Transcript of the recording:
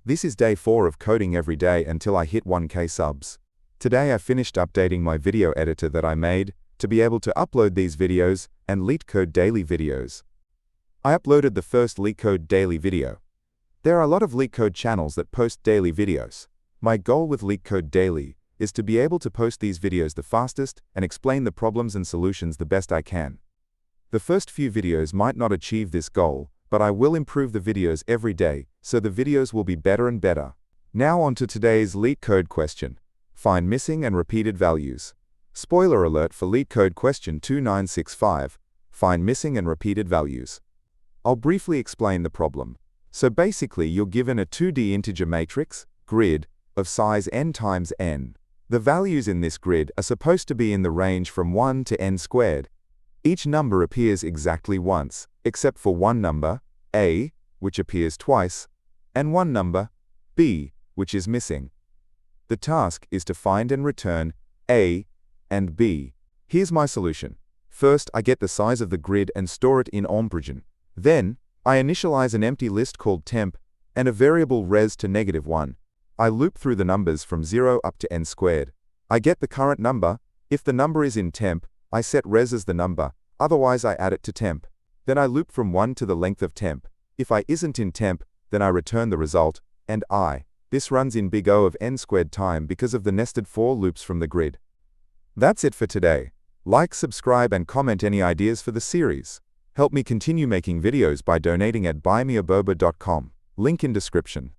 This is day 4 of coding every day until I hit 1K subs. Today I finished updating my video editor that I made to be able to upload these videos and LeetCode Daily videos. I uploaded the first LeetCode Daily video. There are a lot of LeetCode channels that post daily videos. My goal with LeetCode Daily is to be able to post these videos the fastest and explain the problems and solutions the best I can. The first few videos might not achieve this goal, but I will improve the videos every day, so the videos will be better and better. Now on to today's LeetCode question. Find missing and repeated values. Spoiler alert for LeetCode question 2965. Find missing and repeated values. I'll briefly explain the problem. So basically you're given a 2D integer matrix, grid, of size n times n. The values in this grid are supposed to be in the range from 1 to n squared. Each number appears exactly once, except for one number, a, which appears twice, and one number, b, which is missing. The task is to find and return a and b. Here's my solution. First, I get the size of the grid and store it in ombragin. Then, I initialize an empty list called temp and a variable res to -1. I loop through the numbers from 0 up to n squared. I get the current number. If the number is in temp, I set res as the number, otherwise I add it to temp. Then I loop from 1 to the length of temp. If I isn't in temp, then I return the result, and this runs in big O of n squared time because of the nested for loops from the grid. That's it for today. Like, subscribe, and comment any ideas for the series. Help me continue making videos by donating at buymeaboba.com. Link in description.